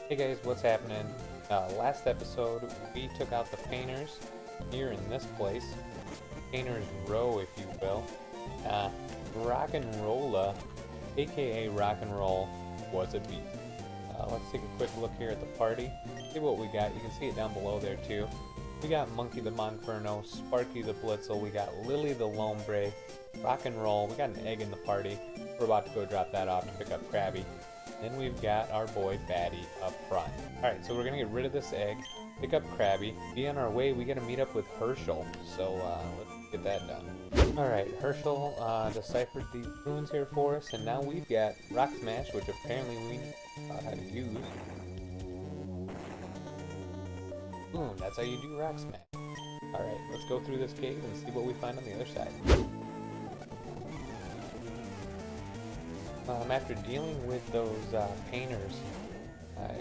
Hey guys, what's happening? Last episode we took out the painters here in this place. Painters Row, if you will. Rock and Rolla, aka Rock and Roll, was a beast. Let's take a quick look here at the party. See what we got. You can see it down below there too. We got Monkey the Monferno, Sparky the Blitzel, we got Lily the Lombre, Rock and Roll, we got an egg in the party. We're about to go drop that off to pick up Krabby. Then we've got our boy Batty up front. Alright, so we're gonna get rid of this egg, pick up Krabby. Be on our way, we gotta meet up with Herschel. So let's get that done. Alright, Herschel deciphered these runes here for us, and now we've got Rock Smash, which apparently we know how to use. Boom, that's how you do Rock Smash. Alright, let's go through this cave and see what we find on the other side. After dealing with those painters, I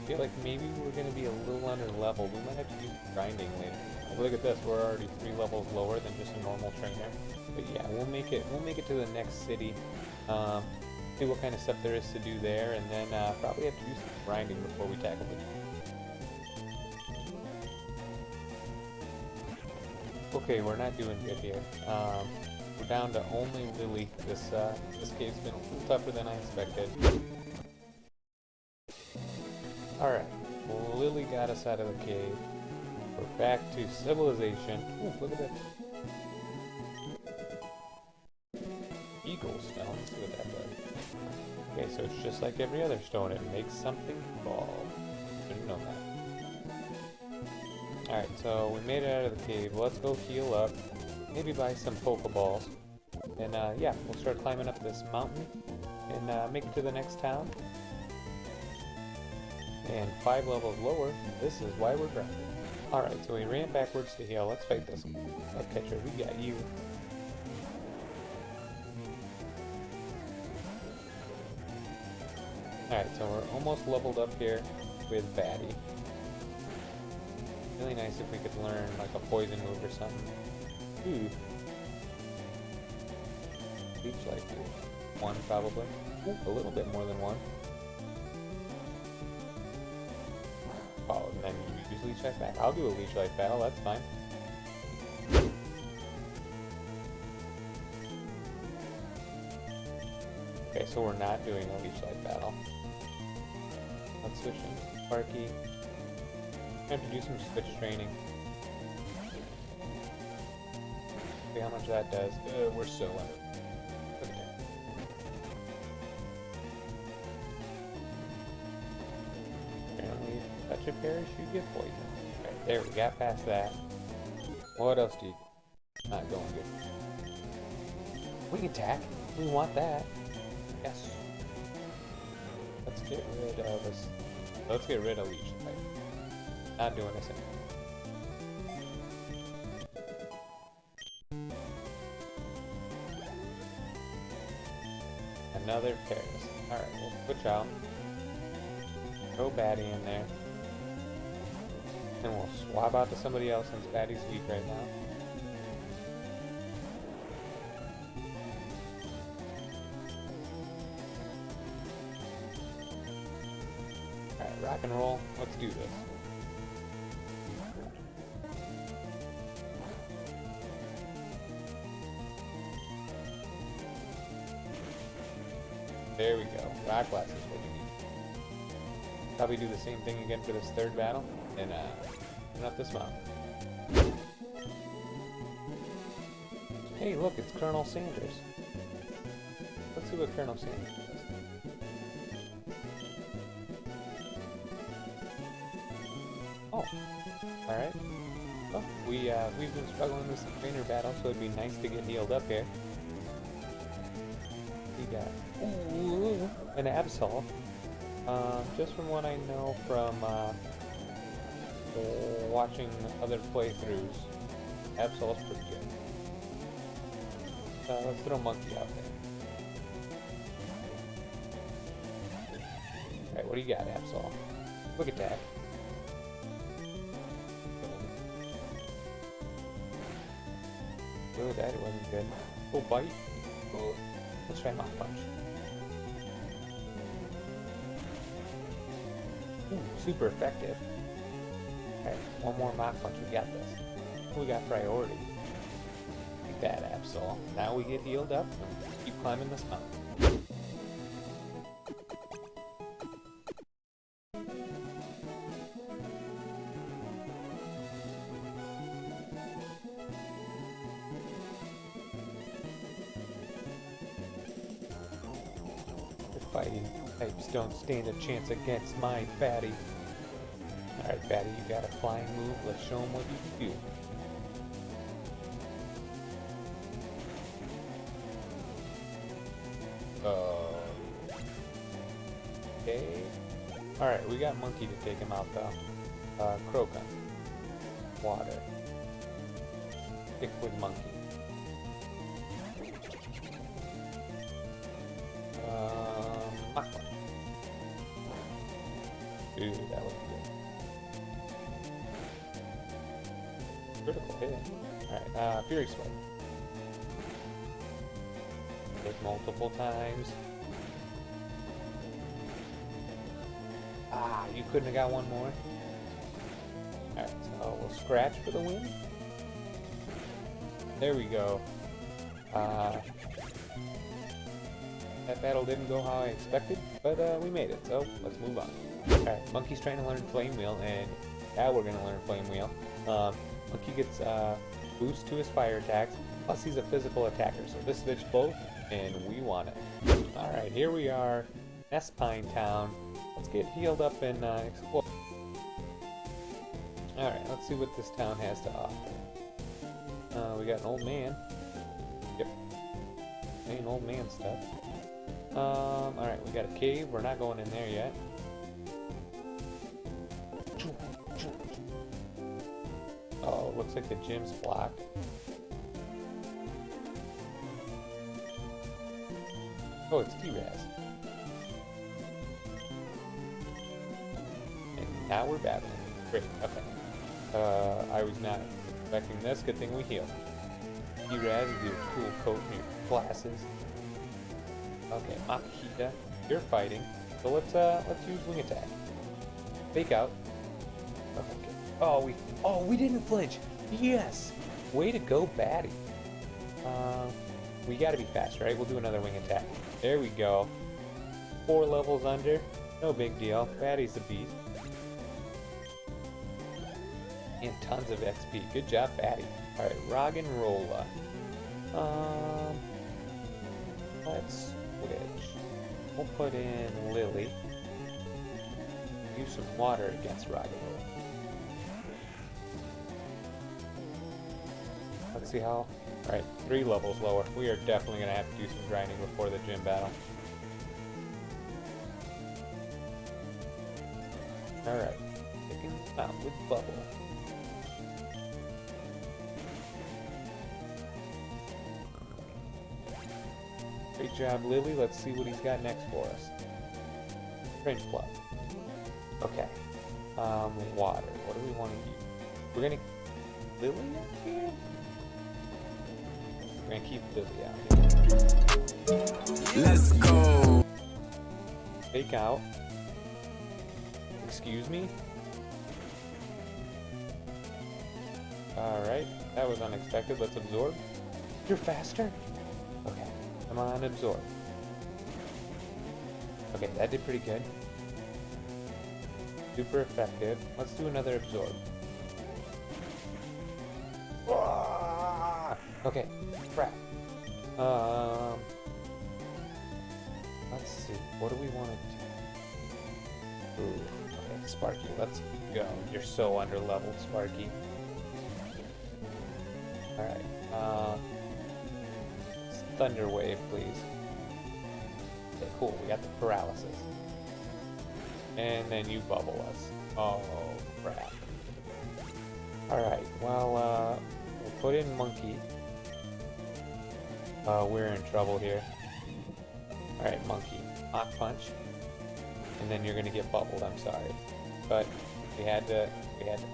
feel like maybe we're going to be a little under leveled. We might have to do some grinding later. Look at this, we're already 3 levels lower than just a normal trainer. But yeah, we'll make it to the next city. See what kind of stuff there is to do there, and then probably have to do some grinding before we tackle it. Okay, we're not doing good here. We're down to only Lily. This cave's been a little tougher than I expected. Alright, well, Lily got us out of the cave. We're back to civilization. Ooh, look at that. Eagle stone, let's see what that does. Okay, so it's just like every other stone. It makes something evolve. Didn't know that. Alright, so we made it out of the cave. Let's go heal up. Maybe buy some Pokeballs. And yeah, we'll start climbing up this mountain and make it to the next town. And 5 levels lower, this is why we're grinding. Alright, so we ran backwards to heal. Let's fight this one. Catcher, we got you. Alright, so we're almost leveled up here with Batty. Really nice if we could learn like a poison move or something. Ooh. Leech Life, 1 probably. Ooh, a little bit more than 1. Oh, and then you use Leech Life back. I'll do a Leech Life battle, that's fine. Okay, so we're not doing a Leech Life battle. Let's switch in Sparky. I have to do some switch training. See how much that does. We're so under. Look at that. Apparently, touch a parachute, you get poison. Alright, there we got past that. What else do you do? Not going good. Wing attack. We want that. Yes. Let's get rid of this. Let's get rid of Leech Life. Not doing this anymore. Another Paris. Alright, we'll switch out. Throw Batty in there. Then we'll swap out to somebody else since Batty's weak right now. Alright, rock and roll. Let's do this. There we go. Rock Blast is what you need. Probably do the same thing again for this 3rd battle, and run up this mountain. Hey, look, it's Colonel Sanders. Let's see what Colonel Sanders does. Oh, all right. Well, we've been struggling with some trainer battle, so it'd be nice to get healed up here. We got an Absol. Just from what I know from watching other playthroughs, Absol's pretty good. Let's throw Monkey out there. Alright, what do you got, Absol? Quick attack. Oh, that wasn't good. Oh, bite. Oh. Let's try Mach Punch. Ooh, super effective. Alright, one more Mach Punch, we got this. We got priority. Take that, Absol. Now we get healed up and keep climbing this mountain. Fighting types don't stand a chance against my Batty. Alright, Batty, you got a flying move. Let's show him what you can do. Okay. Alright, we got Monkey to take him out though. Croak him. Water. Stick with Monkey. Mach Punch. Ooh, that was good. Critical hit. Alright, Fury Swipe. Hit multiple times. Ah, you couldn't have got one more. Alright, so we'll scratch for the win. There we go. That battle didn't go how I expected, but we made it, so let's move on. Alright, Monkey's trying to learn Flame Wheel, and now we're going to learn Flame Wheel. Monkey gets boost to his fire attacks, plus he's a physical attacker, so this fits both, and we want it. Alright, here we are, Nestpine Town. Let's get healed up and explore. Alright, let's see what this town has to offer. We got an old man. Yep. Ain't old man stuff. Alright, we got a cave. We're not going in there yet. Oh, looks like the gym's blocked. Oh, it's T-Raz. And now we're battling. Great, okay. I was not expecting this. Good thing we healed. T-Raz with your cool coat and your glasses. Okay, Makita, you're fighting. So let's use Wing Attack. Fake out. Okay. Oh, we didn't flinch. Yes. Way to go, Batty. We gotta be fast, right? We'll do another Wing Attack. There we go. 4 levels under. No big deal. Batty's the beast. And tons of XP. Good job, Batty. Alright, Roggenrola. Let's switch. We'll put in Lily. Use some water against Roggenrola. Let's see how... Alright, 3 levels lower. We are definitely going to have to do some grinding before the gym battle. Alright, picking out with Bubble. Great job, Lily. Let's see what he's got next for us. Train Club. Okay. Water. What do we want to use? We're gonna... Lily out here? We're gonna keep Lily out here. Let's go! Fake out. Excuse me? Alright. That was unexpected. Let's absorb. You're faster? Okay. Come on, absorb. Okay, that did pretty good. Super effective. Let's do another absorb. Okay, crap. Let's see. What do we want to do? Ooh, okay, Sparky, let's go. You're so under-leveled, Sparky. Alright, Thunder Wave, please. Okay, cool. We got the paralysis. And then you bubble us. Oh, crap. Alright, well, we'll put in Monkey. We're in trouble here. Alright, Monkey. Mach Punch. And then you're gonna get bubbled, I'm sorry. But we had to...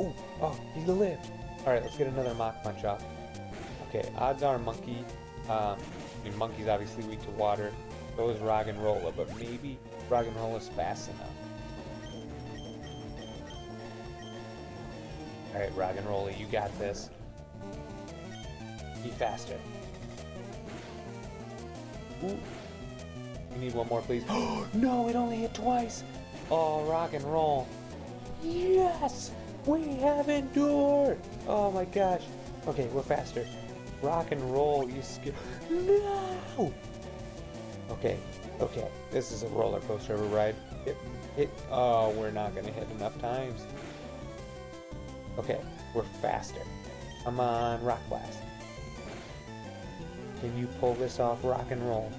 Ooh! Oh, he lived! Alright, let's get another Mach Punch off. Okay, odds are Monkey... I mean, Monkey's obviously weak to water. So is Roggenrola, but maybe Roggenrola's fast enough. Alright, Rock and Roll, you got this. Be faster. Ooh. You need one more, please. Oh, no, it only hit twice. Oh, Rock and Roll. Yes! We have endured! Oh my gosh. Okay, we're faster. Rock and Roll, you skip. No! Okay. This is a roller coaster of a ride. Oh, we're not gonna hit enough times. Okay, we're faster. Come on, Rock Blast. Can you pull this off, Rock and Roll?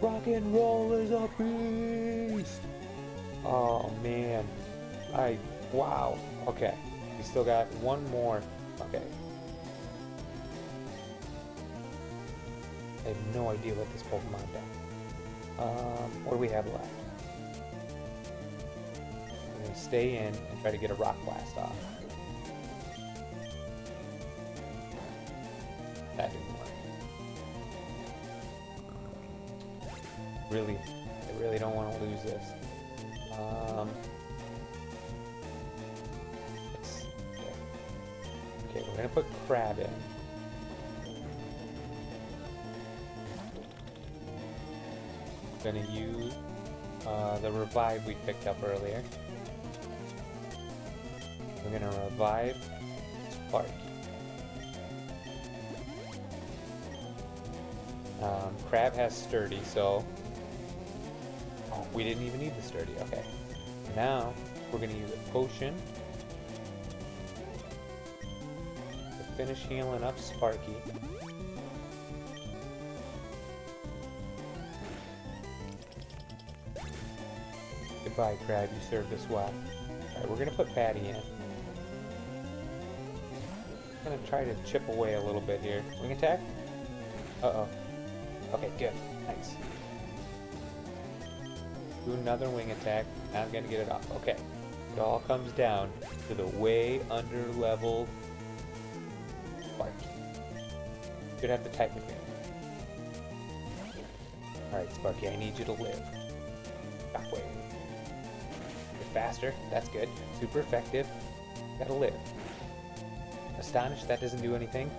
Rock and Roll is a beast! Oh man. Wow. Okay. We still got one more. Okay. I have no idea what this Pokemon does. What do we have left? I'm gonna stay in and try to get a Rock Blast off. That didn't work. I really don't want to lose this. Okay, we're gonna put Crab in. Gonna use the revive we picked up earlier. We're gonna revive Sparky. Crab has Sturdy, so we didn't even need the Sturdy. Okay, now we're gonna use a potion to finish healing up Sparky. Goodbye, Crab, you served us well. Alright, we're gonna put Batty in. I'm gonna try to chip away a little bit here. Wing attack? Uh-oh. Okay, good. Nice. Do another wing attack. Now I'm gonna get it off. Okay. It all comes down to the way under-leveled Sparky. Should have the type advantage. Alright, Sparky, I need you to live. Shockwave. Faster, that's good. Super effective. Gotta live. Astonish, that doesn't do anything.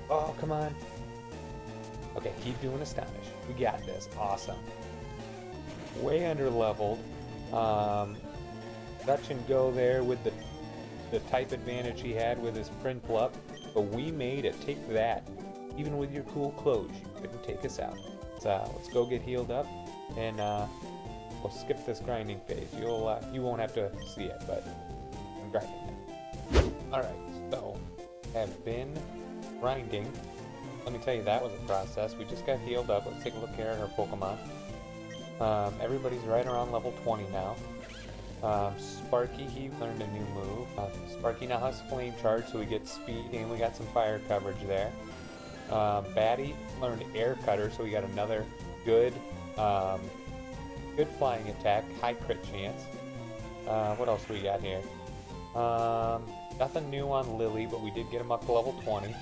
Oh, come on. Okay, keep doing Astonish. We got this. Awesome. Way under leveled. Touch and go there with the type advantage he had with his Prinplup, but we made it. Take that. Even with your cool clothes, you couldn't take us out. So let's go get healed up and we'll skip this grinding phase. You won't have to see it, but I'm grinding. Alright, so have been grinding. Let me tell you, that was a process. We just got healed up. Let's take a look here at our Pokemon. Everybody's right around level 20 now. Sparky, he learned a new move. Sparky now has Flame Charge, so we get speed and we got some fire coverage there. Batty learned Aircutter, so we got another good flying attack, high crit chance. What else do we got here? Nothing new on Lily, but we did get him up to level 20.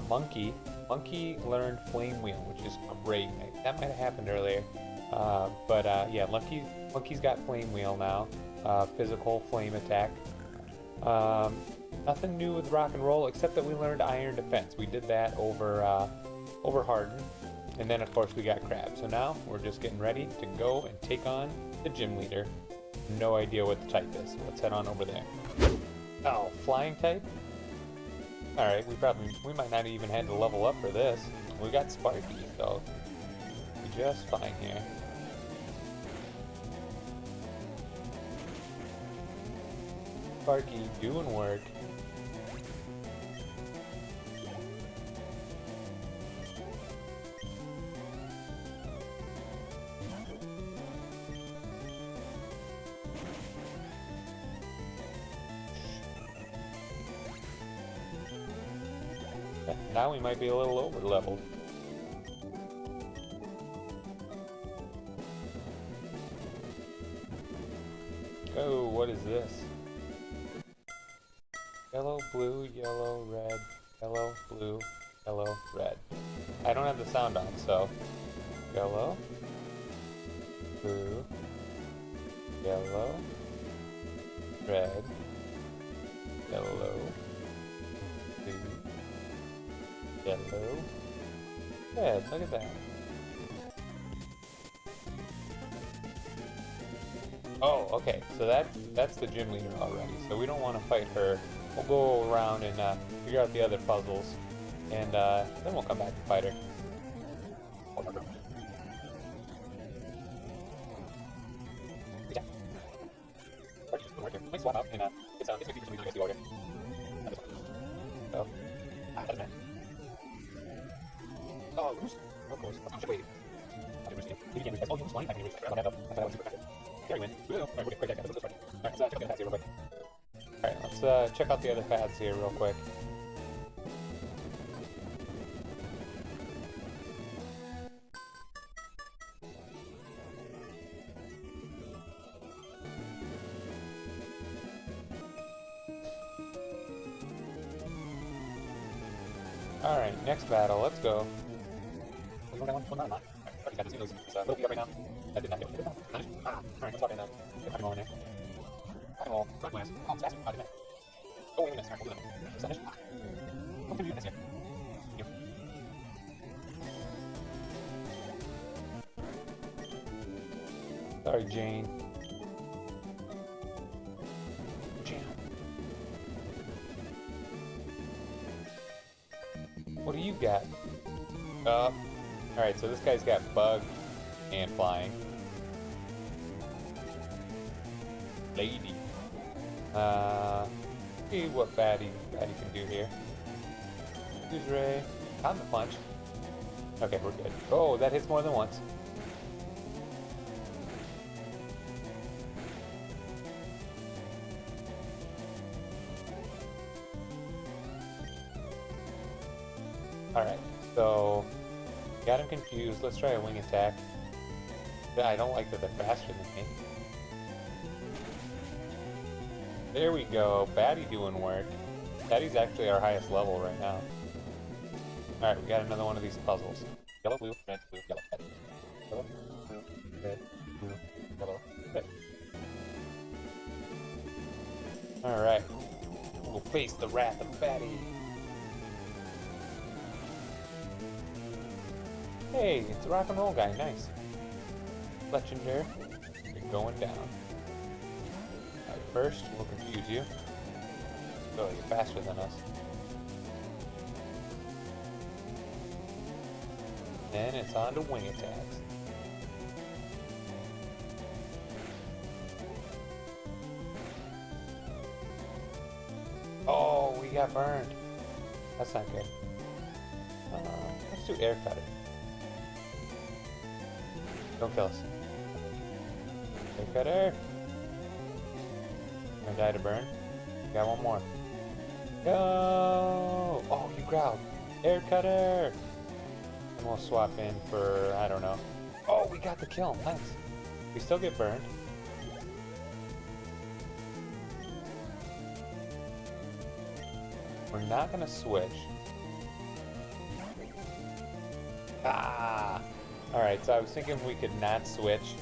Monkey learned Flame Wheel, which is great. That might have happened earlier. Yeah, Monkey's got Flame Wheel now. Physical Flame Attack. Nothing new with Rock and Roll, except that we learned Iron Defense. We did that over Harden. And then, of course, we got Crab. So now we're just getting ready to go and take on the gym leader. No idea what the type is. Let's head on over there. Oh, flying type? Alright, we might not even had to level up for this. We got Sparky, so we're just fine here. Sparky doing work. Now we might be a little over leveled. Oh, what is this? Yellow, blue, yellow, red, yellow, blue, yellow, red. I don't have the sound on, so yellow, blue, yellow, red, yellow, blue, yellow, red. Look at that. Oh, okay. So that's the gym leader already. So we don't want to fight her. We'll go around and figure out the other puzzles, and then we'll come back and fight her. Let's swap out and get some people to the order. So, that's man. Oh, Roost. Of course. Let's wait. Maybe can't reach that. Oh, you was flying. I can reach that. I thought that was super effective. There we win. Alright, we're break that down. Let's ready. Alright, let's check out the paths here real quick. Alright, let's check out the other paths here real quick. Alright, next battle, let's go. Alright, got this. It's a little beat up right now. That did not get it. Alright, let's walk in now. Get Pokémon in there. Pokémon, Rock Blast. Oh, it's fast. Oh, I did that. Oh, wait a minute. Alright, we'll do that. Finish. What can we do this here? Here. Sorry, Jane. What do you got? Alright, so this guy's got bug and flying. Lady. See what Batty can do here. Use Ray. On the punch. Okay, we're good. Oh, that hits more than once. Alright, so got him confused. Let's try a wing attack. I don't like that they're faster than me. There we go. Batty doing work. Batty's actually our highest level right now. Alright, we got another one of these puzzles. Yellow, blue, red, yellow, red. Yellow, blue, red, blue, yellow, red. Alright. We'll face the wrath of Batty. Hey, it's the rock and roll guy. Nice. Fletchinger, you're going down. Alright, first, we'll confuse you. Oh, you're faster than us. Then it's on to wing attacks. Oh, we got burned. That's not good. Let's do Aircutter. Don't kill us. Aircutter. Gonna die to burn. Got one more. Go! Oh, you growled. Aircutter! And we'll swap in for, I don't know. Oh, we got the kill. Nice. We still get burned. We're not gonna switch. Ah! Alright, so I was thinking we could not switch,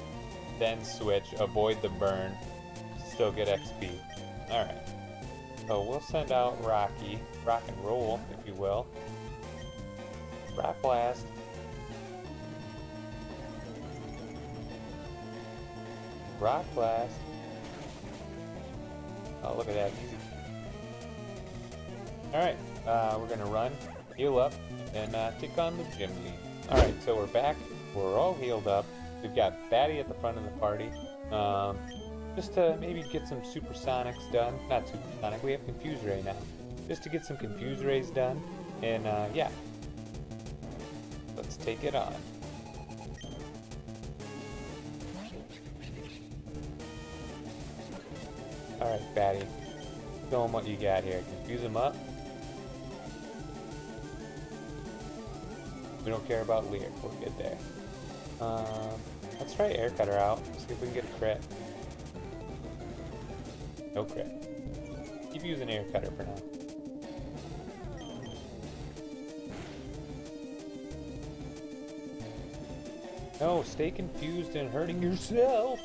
then switch, avoid the burn, still get XP. Alright. So we'll send out Rocky, rock and roll, if you will. Rock Blast. Rock Blast. Oh, look at that. Easy. Alright, we're gonna run, heal up, and take on the gym lead. Alright, so we're back. We're all healed up. We've got Batty at the front of the party. Just to maybe get some supersonics done. Not supersonic, we have Confuse Ray now. Just to get some Confuse Rays done. And yeah. Let's take it on. Alright, Batty. Show them what you got here. Confuse them up. We don't care about Lear. We're good there. Let's try Aircutter out. See if we can get a crit. No crit. Keep using Aircutter for now. No, stay confused and hurting yourself.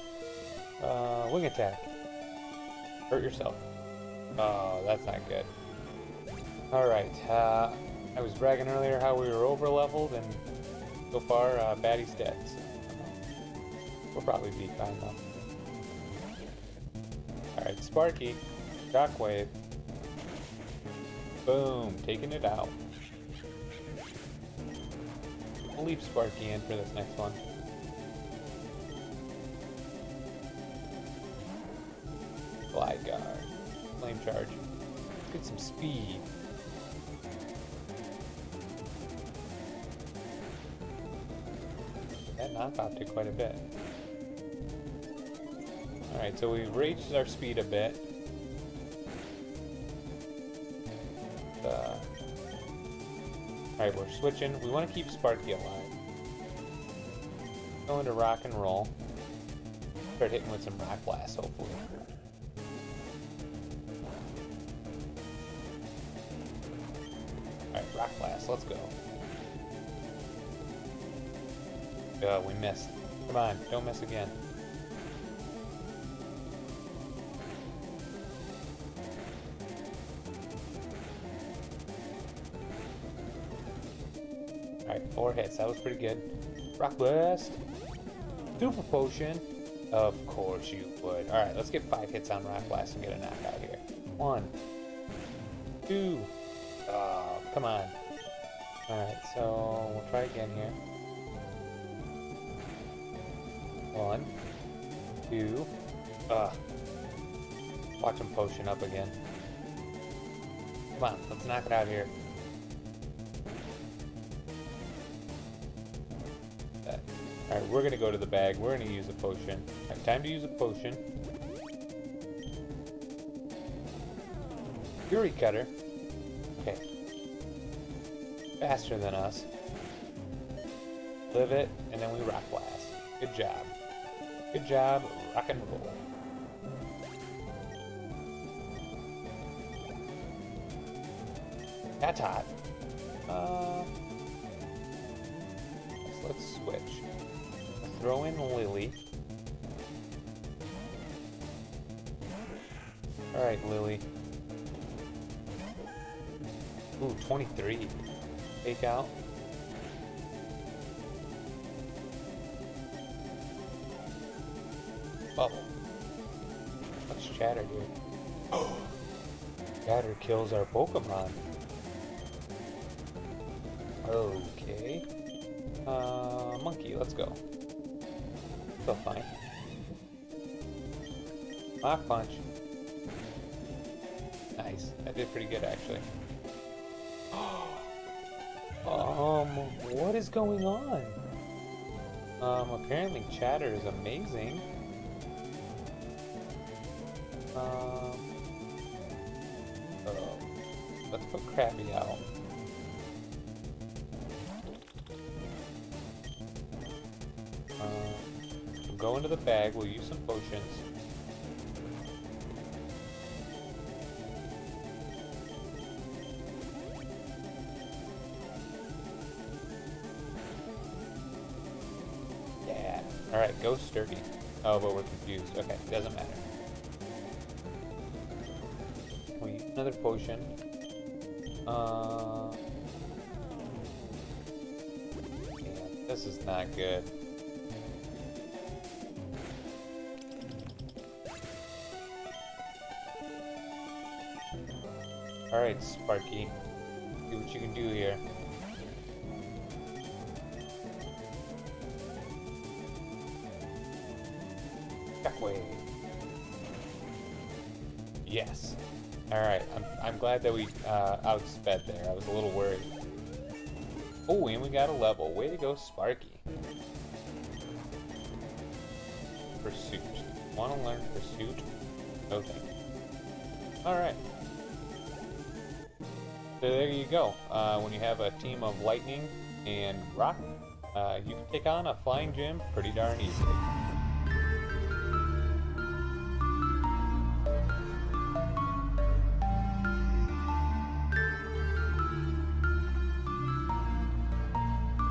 Wing attack. Hurt yourself. Oh, that's not good. Alright, I was bragging earlier how we were over leveled, and so far, Batty's dead. So, we'll probably be fine though. Alright, Sparky. Shockwave. Boom, taking it out. We'll leave Sparky in for this next one. Fly guard. Flame charge. Let's get some speed. That knockoff did quite a bit. Alright, so we've raised our speed a bit. Alright, we're switching. We want to keep Sparky alive. Go into rock and roll. Start hitting with some rock blasts, hopefully. Alright, rock blast, let's go. We missed. Come on, don't miss again. Alright, 4 hits. That was pretty good. Rock Blast. Super Potion. Of course you would. Alright, let's get 5 hits on Rock Blast and get a knockout here. 1. 2. Oh, come on. Alright, so we'll try again here. 1. 2. Watch him potion up again. Come on, let's knock it out here. Alright, we're gonna go to the bag. We're gonna use a potion. Alright, time to use a potion. Fury Cutter. Okay. Faster than us. Live it, and then we Rock Blast. Good job. Good job, rock and roll. That's hot. Let's switch. Throw in Lily. Alright, Lily. Ooh, 23. Take out. Bubble. What's Chatter do? Chatter kills our Pokemon. Okay. Monkey, let's go. Still fine. Mach Punch. Nice. That did pretty good, actually. What is going on? Apparently Chatter is amazing. Let's put Krabby out. We'll go into the bag, we'll use some potions. Yeah. Alright, go Sturdy. Oh, but we're confused. Okay, doesn't matter. We'll use another potion. Yeah, this is not good. Alright, Sparky. See what you can do here. Shockwave. Yes. Alright, I'm glad that we outsped there. I was a little worried. Oh, and we got a level. Way to go, Sparky. Pursuit. Want to learn Pursuit? No thank you. Alright. So there you go. When you have a team of Lightning and Rock, you can take on a Flying Gym pretty darn easily.